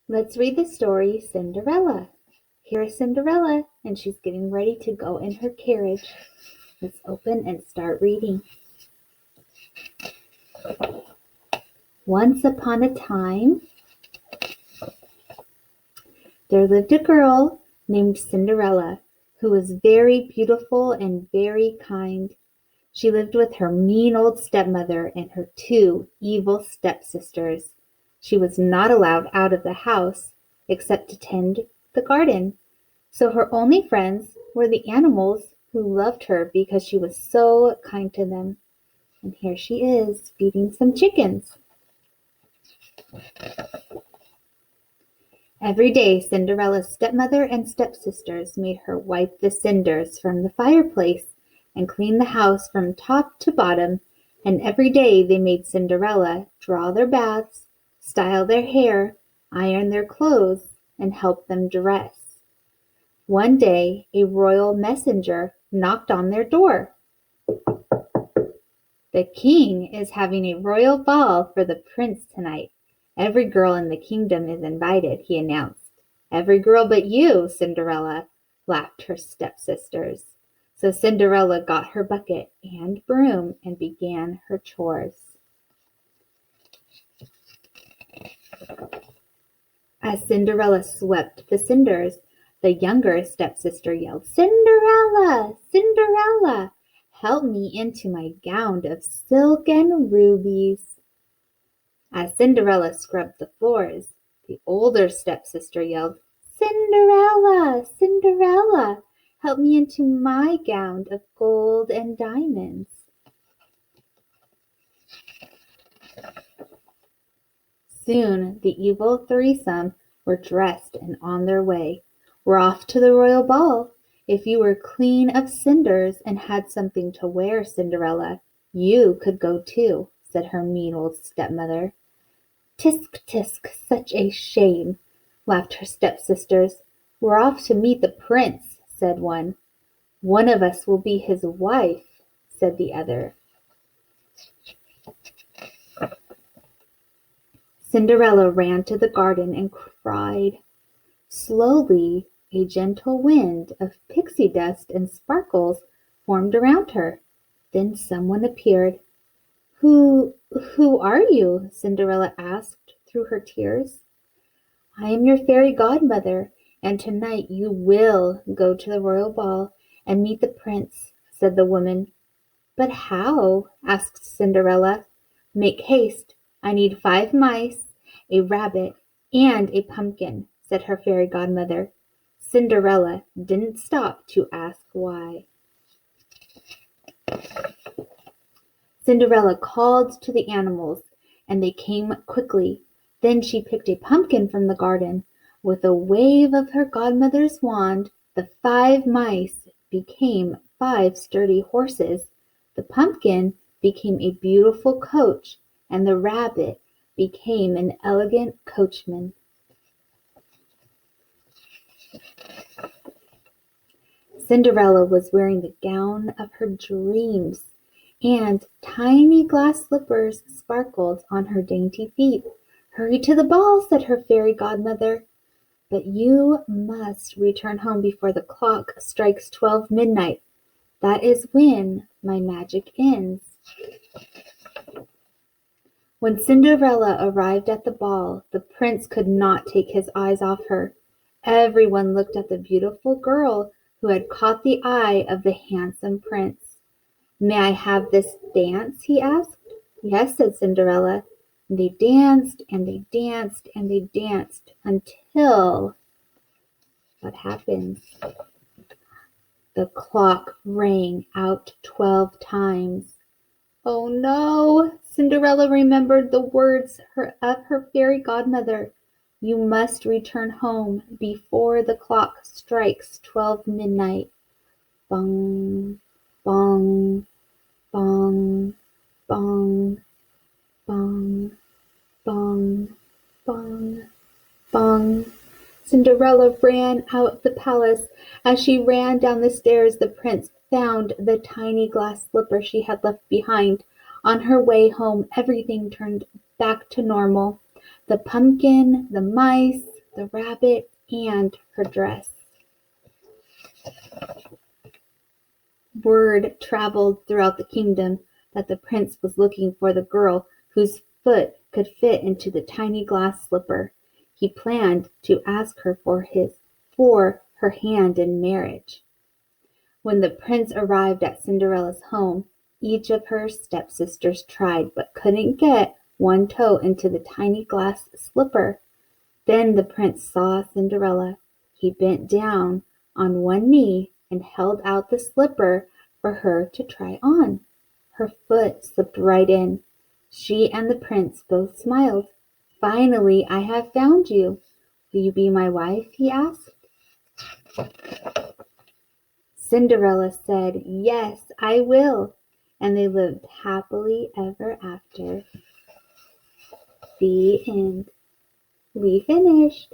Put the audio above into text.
Let's read the story Cinderella. Here is Cinderella, and she's getting ready to go in her carriage. Let's open and start reading. Once upon a time, there lived a girl named Cinderella who was very beautiful and very kind. She lived with her mean old stepmother and her two evil stepsisters. She was not allowed out of the house except to tend the garden. So her only friends were the animals who loved her because she was so kind to them. And here she is feeding some chickens. Every day Cinderella's stepmother and stepsisters made her wipe the cinders from the fireplace and clean the house from top to bottom, and every day they made Cinderella draw their baths, style their hair, iron their clothes, and help them dress. One day a royal messenger knocked on their door. "The king is having a royal ball for the prince tonight. Every girl in the kingdom is invited," he announced. "Every girl but you, Cinderella," laughed her stepsisters. So Cinderella got her bucket and broom and began her chores. As Cinderella swept the cinders, the younger stepsister yelled, "Cinderella! Cinderella! Help me into my gown of silk and rubies." As Cinderella scrubbed the floors, the older stepsister yelled, "Cinderella! Cinderella! Help me into my gown of gold and diamonds." Soon the evil threesome were dressed and on their way. "We're off to the royal ball. If you were clean of cinders and had something to wear, Cinderella, you could go too," said her mean old stepmother. "Tisk, tisk, such a shame," laughed her stepsisters. "We're off to meet the prince," said one. "One of us will be his wife," said the other. Cinderella ran to the garden and cried. Slowly a gentle wind of pixie dust and sparkles formed around her. Then someone appeared. Who are you?" Cinderella asked through her tears. "I am your fairy godmother, and tonight you will go to the royal ball and meet the prince," said the woman. "But how?" asked Cinderella. "Make haste. I need 5 mice, a rabbit, and a pumpkin," said her fairy godmother. Cinderella didn't stop to ask why. Cinderella called to the animals, and they came quickly. Then she picked a pumpkin from the garden. With a wave of her godmother's wand, the 5 mice became 5 sturdy horses. The pumpkin became a beautiful coach, and the rabbit became an elegant coachman. Cinderella was wearing the gown of her dreams, and tiny glass slippers sparkled on her dainty feet. "Hurry to the ball," said her fairy godmother. "But you must return home before the clock strikes 12 midnight. That is when my magic ends." When Cinderella arrived at the ball, the prince could not take his eyes off her. Everyone looked at the beautiful girl who had caught the eye of the handsome prince. "May I have this dance?" he asked. "Yes," said Cinderella. And they danced and they danced and they danced until what happened? The clock rang out 12 times. Oh no! Cinderella remembered the words of her fairy godmother. "You must return home before the clock strikes 12 midnight." Bong, bong, bong, bong, bong, bong, bong, bong. Cinderella ran out the palace. As she ran down the stairs, the prince found the tiny glass slipper she had left behind. On her way home, everything turned back to normal. The pumpkin, the mice, the rabbit, and her dress. Word traveled throughout the kingdom that the prince was looking for the girl whose foot could fit into the tiny glass slipper. He planned to ask her for her hand in marriage. When the prince arrived at Cinderella's home, each of her stepsisters tried but couldn't get one toe into the tiny glass slipper. Then the prince saw Cinderella. He bent down on one knee and held out the slipper for her to try on. Her foot slipped right in. She and the prince both smiled. "Finally, I have found you. Will you be my wife?" he asked. Cinderella said, "Yes, I will." And they lived happily ever after. The end. We finished.